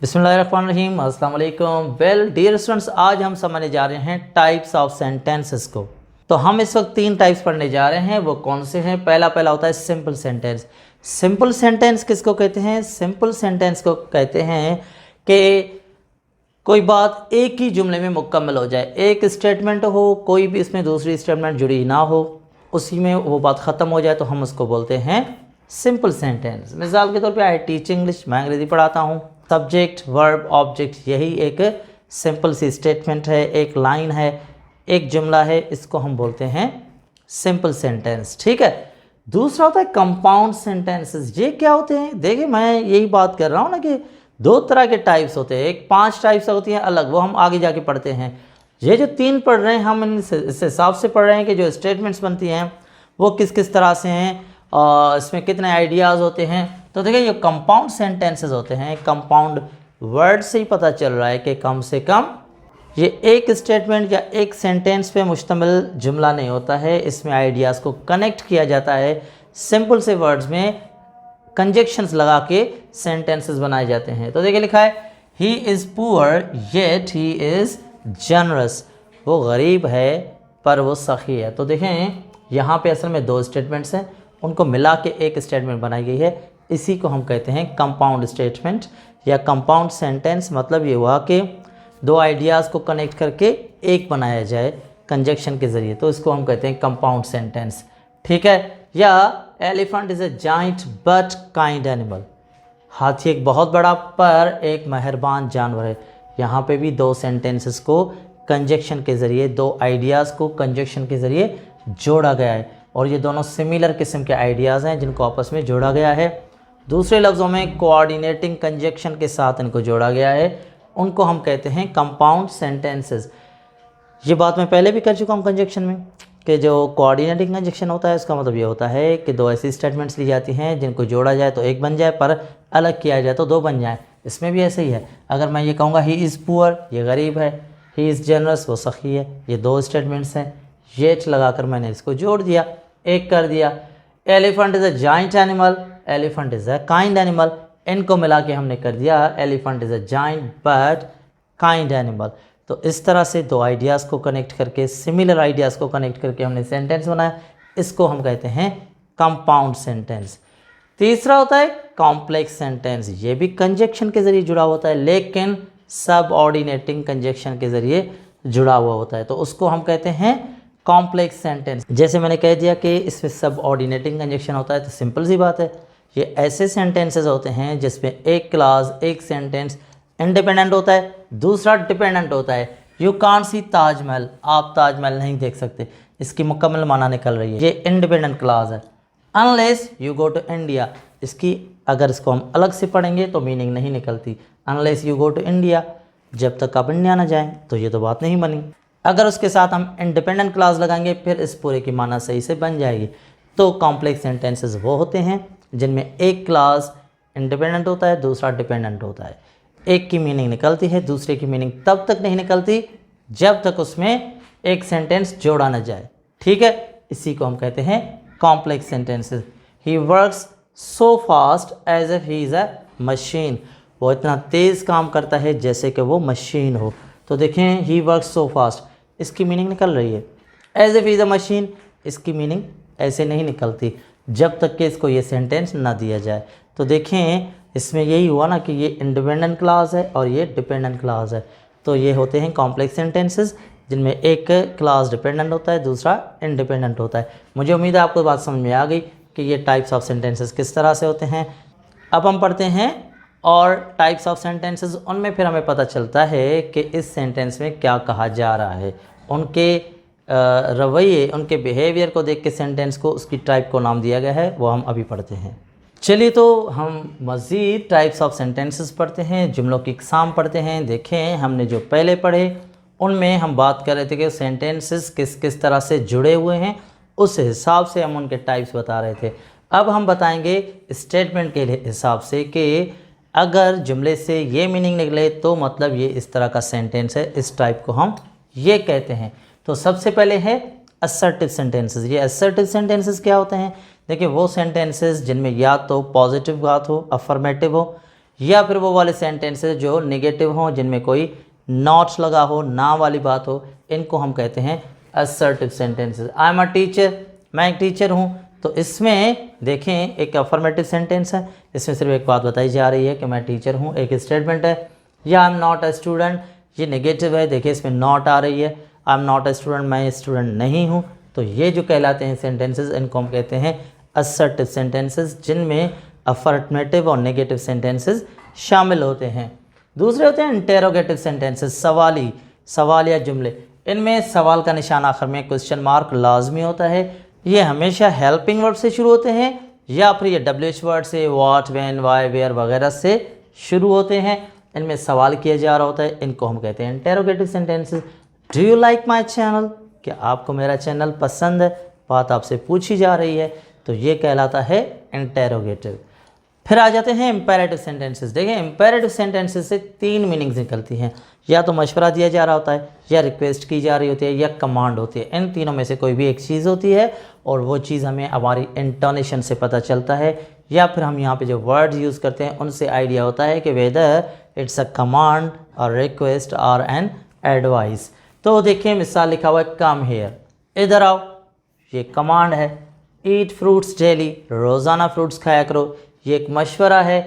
बिस्मिल्लाहिर्रहमानिर्रहीम, अस्सलाम वालेकुम। वेल डियर स्टूडेंट्स, आज हम समझने जा रहे हैं टाइप्स ऑफ सेंटेंसेस को। तो हम इस वक्त 3 टाइप्स पढ़ने जा रहे हैं। वो कौन से हैं? पहला होता है सिंपल सेंटेंस। सिंपल सेंटेंस किसको कहते हैं? सिंपल सेंटेंस को कहते हैं कि कोई बात एक ही जुमले में मुकम्मल हो जाए, एक स्टेटमेंट हो, कोई भी इसमें दूसरी स्टेटमेंट जुड़ी ना हो, उसी में वो बात ख़त्म हो जाए, तो हम उसको बोलते हैं सिंपल सेंटेंस। मिसाल के तौर पे आई टीच इंग्लिश, मैं अंग्रेज़ी पढ़ाता हूँ। सब्जेक्ट, वर्ब, ऑब्जेक्ट, यही एक सिंपल सी स्टेटमेंट है, एक लाइन है, एक जुमला है, इसको हम बोलते हैं सिंपल सेंटेंस। ठीक है। दूसरा होता है कंपाउंड सेंटेंसेस। ये क्या होते हैं? देखिए, मैं यही बात कर रहा हूँ ना कि 2 तरह के टाइप्स होते हैं। एक 5 टाइप्स होती हैं अलग, वो हम आगे जाके पढ़ते हैं। ये जो 3 पढ़ रहे हैं हम, इस हिसाब से पढ़ रहे हैं कि जो स्टेटमेंट्स बनती हैं वो किस किस तरह से हैं और इसमें कितने आइडियाज़ होते हैं। तो देखिए, ये कंपाउंड सेंटेंसेस होते हैं। कंपाउंड वर्ड से ही पता चल रहा है कि कम से कम ये एक स्टेटमेंट या एक सेंटेंस पे मुश्तमिल जुमला नहीं होता है। इसमें आइडियाज़ को कनेक्ट किया जाता है, सिंपल से वर्ड्स में कंजक्शंस लगा के सेंटेंसेस बनाए जाते हैं। तो देखिए लिखा है, he is poor yet he is generous. वो गरीब है पर वो सखी है। तो देखें, यहाँ पे असल में 2 स्टेटमेंट्स हैं, उनको मिला के एक स्टेटमेंट बनाई गई है। इसी को हम कहते हैं कंपाउंड स्टेटमेंट या कंपाउंड सेंटेंस। मतलब ये हुआ कि 2 आइडियाज़ को कनेक्ट करके एक बनाया जाए कंजक्शन के ज़रिए, तो इसको हम कहते हैं कंपाउंड सेंटेंस। ठीक है। या elephant is a giant but kind animal. हाथी एक बहुत बड़ा पर एक मेहरबान जानवर है। यहाँ पे भी 2 सेंटेंसेस को कंजक्शन के ज़रिए, 2 आइडियाज़ को कंजक्शन के ज़रिए जोड़ा गया है, और ये दोनों सिमिलर किस्म के आइडियाज़ हैं जिनको आपस में जोड़ा गया है। दूसरे लफ्ज़ों में कोऑर्डिनेटिंग कंजक्शन के साथ इनको जोड़ा गया है, उनको हम कहते हैं कंपाउंड सेंटेंसेस। ये बात मैं पहले भी कर चुका हूँ कंजक्शन में कि जो कोऑर्डिनेटिंग कंजक्शन होता है उसका मतलब ये होता है कि 2 ऐसी स्टेटमेंट्स ली जाती हैं जिनको जोड़ा जाए तो एक बन जाए, पर अलग किया जाए तो 2 बन जाए। इसमें भी ऐसे ही है। अगर मैं ये कहूँगा ही इज़ पुअर, ये गरीब है, ही इज़ जनरस, वो सखी है, ये 2 स्टेटमेंट्स हैं। येट लगाकर मैंने इसको जोड़ दिया, एक कर दिया। Elephant is a giant animal, elephant is a kind animal, इनको मिला के हमने कर दिया elephant is a giant but kind animal. तो इस तरह से 2 आइडियाज़ को कनेक्ट करके, सिमिलर आइडियाज़ को कनेक्ट करके हमने सेंटेंस बनाया। इसको हम कहते हैं कंपाउंड सेंटेंस। तीसरा होता है कॉम्प्लेक्स सेंटेंस। ये भी कंजक्शन के ज़रिए जुड़ा होता है, लेकिन सब ऑर्डिनेटिंग कंजक्शन के ज़रिए जुड़ा हुआ होता है, तो उसको हम कहते हैं कॉम्प्लेक्स सेंटेंस। जैसे मैंने कह दिया कि इसमें सब ऑर्डिनेटिंग कंजक्शन होता है, तो सिंपल सी बात है, ये ऐसे सेंटेंसेस होते हैं जिसमें एक क्लास, एक सेंटेंस इंडिपेंडेंट होता है, दूसरा डिपेंडेंट होता है। यू कांट सी ताजमहल, आप ताजमहल नहीं देख सकते, इसकी मुकम्मल माना निकल रही है, ये इंडिपेंडेंट क्लास है। Unless you go to India, इसकी अगर इसको हम अलग से पढ़ेंगे तो मीनिंग नहीं निकलती। Unless you go to India, जब तक आप इंडिया ना जाएं तो ये तो बात नहीं बनी। अगर उसके साथ हम इंडिपेंडेंट क्लास लगाएंगे फिर इस पूरे की माना सही से बन जाएगी। तो कॉम्प्लेक्स सेंटेंसेस वो होते हैं जिनमें एक क्लास इंडिपेंडेंट होता है, दूसरा डिपेंडेंट होता है। एक की मीनिंग निकलती है, दूसरे की मीनिंग तब तक नहीं निकलती जब तक उसमें एक सेंटेंस जोड़ा न जाए। ठीक है। इसी को हम कहते हैं complex sentences. He works so fast as if he is a machine. वो इतना तेज़ काम करता है जैसे कि वो मशीन हो। तो देखें, ही वर्क्स सो फास्ट, इसकी मीनिंग निकल रही है। As if he is a machine, इसकी मीनिंग ऐसे नहीं निकलती जब तक कि इसको ये सेंटेंस ना दिया जाए। तो देखें, इसमें यही हुआ ना कि ये इंडिपेंडेंट क्लास है और ये डिपेंडेंट क्लास है। तो ये होते हैं कॉम्प्लेक्स सेंटेंसेस जिनमें एक क्लास डिपेंडेंट होता है, दूसरा इंडिपेंडेंट होता है। मुझे उम्मीद है आपको बात समझ में आ गई कि ये टाइप्स ऑफ सेंटेंसेस किस तरह से होते हैं। अब हम पढ़ते हैं और टाइप्स ऑफ सेंटेंसेस, उनमें फिर हमें पता चलता है कि इस सेंटेंस में क्या कहा जा रहा है। उनके रवैये, उनके बिहेवियर को देख के सेंटेंस को, उसकी टाइप को नाम दिया गया है, वो हम अभी पढ़ते हैं। चलिए, तो हम मज़ीद टाइप्स ऑफ सेंटेंसेस पढ़ते हैं, जुमलों की इक़साम पढ़ते हैं। देखें, हमने जो पहले पढ़े उनमें हम बात कर रहे थे कि सेंटेंसेस किस किस तरह से जुड़े हुए हैं, उस हिसाब से हम उनके टाइप्स बता रहे थे। अब हम बताएंगे स्टेटमेंट के हिसाब से कि अगर जुमले से ये मीनिंग निकले तो मतलब ये इस तरह का सेंटेंस है, इस टाइप को हम ये कहते हैं। तो सबसे पहले है असर्टिव सेंटेंसेस। ये असर्टिव सेंटेंसेस क्या होते हैं? देखिए, वो सेंटेंसेस जिनमें या तो पॉजिटिव बात हो, अफर्मेटिव हो, या फिर वो वाले सेंटेंसेस जो नेगेटिव हों, जिनमें कोई नॉट लगा हो, ना वाली बात हो, इनको हम कहते हैं assertive sentences. I am a teacher, मैं एक टीचर हूँ, तो इसमें देखें एक अफर्मेटिव सेंटेंस है, इसमें सिर्फ एक बात बताई जा रही है कि मैं टीचर हूँ, एक स्टेटमेंट है। या I am not a student, ये नेगेटिव है, देखिए इसमें नॉट आ रही है। I am not a student, मैं स्टूडेंट नहीं हूँ। तो ये जो कहलाते हैं सेंटेंसेस, इनको हम कहते हैं असर्टिव सेंटेंसेस, जिनमें अफर्मेटिव और नेगेटिव सेंटेंसेस शामिल होते हैं। दूसरे होते हैं इंटेरोगेटिव सेंटेंसेस, सवालिया जुमले। इनमें सवाल का निशान आखिर में क्वेश्चन मार्क लाजमी होता है। ये हमेशा हेल्पिंग वर्ड से शुरू होते हैं या फिर ये WH वर्ड से, व्हाट, व्हेन, व्हाई, वेयर वगैरह से शुरू होते हैं। इनमें सवाल किया जा रहा होता है, इनको हम कहते हैं interrogative sentences. Do you like my channel, क्या आपको मेरा चैनल पसंद है, बात आपसे पूछी जा रही है, तो ये कहलाता है इंटेरोगेटिव। फिर आ जाते हैं इंपेरेटिव सेंटेंसेस। देखें इंपेरेटिव सेंटेंसेस से 3 मीनिंग्स निकलती हैं, या तो मशवरा दिया जा रहा होता है, या रिक्वेस्ट की जा रही होती है, या कमांड होती है। इन तीनों में से कोई भी एक चीज़ होती है और वो चीज़ हमें हमारी इंटोनेशन से पता चलता है, या फिर हम यहाँ पे जो वर्ड्स यूज़ करते हैं उनसे आइडिया होता है कि वेदर इट्स अ कमांड और रिक्वेस्ट और एन एडवाइस। तो देखिए मिसाल लिखा हुआ है कम हेयर, इधर आओ, ये कमांड है। ईट फ्रूट्स डेली, रोज़ाना फ्रूट्स खाया करो, ये एक मशवरा है।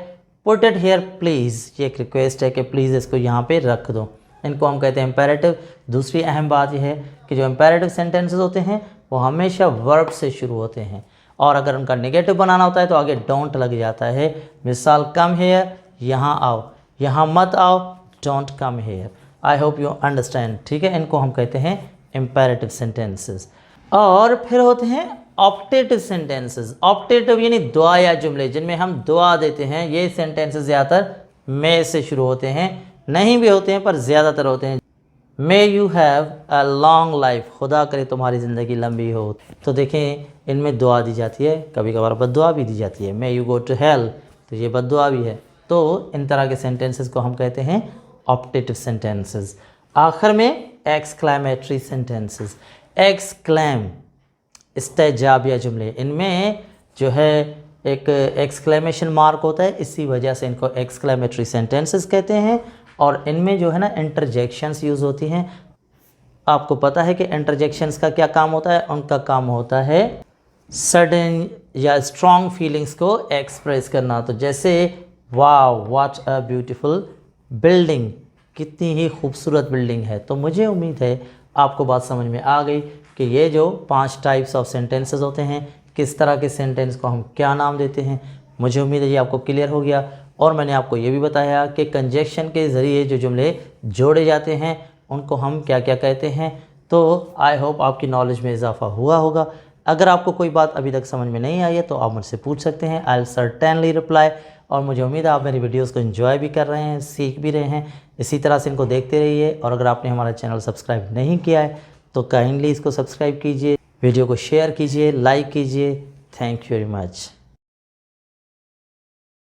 पुट इट हेयर प्लीज़, ये एक रिक्वेस्ट है कि प्लीज़ इसको यहाँ पे रख दो। इनको हम कहते हैं इंपेरेटिव। दूसरी अहम बात यह है कि जो इंपेरेटिव सेंटेंसेस होते हैं वो हमेशा वर्ब से शुरू होते हैं, और अगर उनका नेगेटिव बनाना होता है तो आगे डोंट लग जाता है। मिसाल कम हेयर, यहाँ आओ, यहाँ मत आओ, don't come here. I hope you understand, ठीक है। इनको हम कहते हैं इंपेरेटिव सेंटेंसेस। और फिर होते हैं ऑप्टेटिव सेंटेंसेस। ऑप्टेटिव यानी दुआ या जुमले, जिनमें हम दुआ देते हैं। ये सेंटेंसेस ज़्यादातर मे से शुरू होते हैं, नहीं भी होते हैं पर ज़्यादातर होते हैं। May you have a long life, खुदा करे तुम्हारी ज़िंदगी लंबी हो। तो देखें इनमें दुआ दी जाती है, कभी कभार बद्दुआ भी दी जाती है। May you go to hell, तो ये बद्दुआ भी है। तो इन तरह के सेंटेंसेस को हम कहते हैं ऑप्टेटिव सेंटेंसेस। आखिर में एक्सक्लेमेटरी सेंटेंसेस। एक्सक्लेम इस्तेजाबिया जुमले, इनमें जो है एक एक्सक्लेमेशन मार्क होता है, इसी वजह से इनको एक्सक्लेमेटरी सेंटेंसेस कहते हैं। और इनमें जो है ना इंटरजेक्शंस यूज़ होती हैं। आपको पता है कि इंटरजेक्शंस का क्या काम होता है? उनका काम होता है सडन या स्ट्रॉन्ग फीलिंग्स को एक्सप्रेस करना। तो जैसे वाव व्हाट अ ब्यूटीफुल बिल्डिंग, कितनी ही खूबसूरत बिल्डिंग है। तो मुझे उम्मीद है आपको बात समझ में आ गई कि ये जो 5 टाइप्स ऑफ सेंटेंसेस होते हैं, किस तरह के सेंटेंस को हम क्या नाम देते हैं। मुझे उम्मीद है ये आपको क्लियर हो गया। और मैंने आपको ये भी बताया कि कंजक्शन के ज़रिए जो जुमले जोड़े जाते हैं उनको हम क्या क्या कहते हैं। तो आई होप आपकी नॉलेज में इजाफा हुआ होगा। अगर आपको कोई बात अभी तक समझ में नहीं आई है तो आप मुझसे पूछ सकते हैं, आई विल सर्टेनली रिप्लाई। और मुझे उम्मीद है आप मेरी वीडियोस को एंजॉय भी कर रहे हैं, सीख भी रहे हैं। इसी तरह से इनको देखते रहिए। और अगर आपने हमारा चैनल सब्सक्राइब नहीं किया है तो काइंडली इसको सब्सक्राइब कीजिए, वीडियो को शेयर कीजिए, लाइक कीजिए। Thank you very much.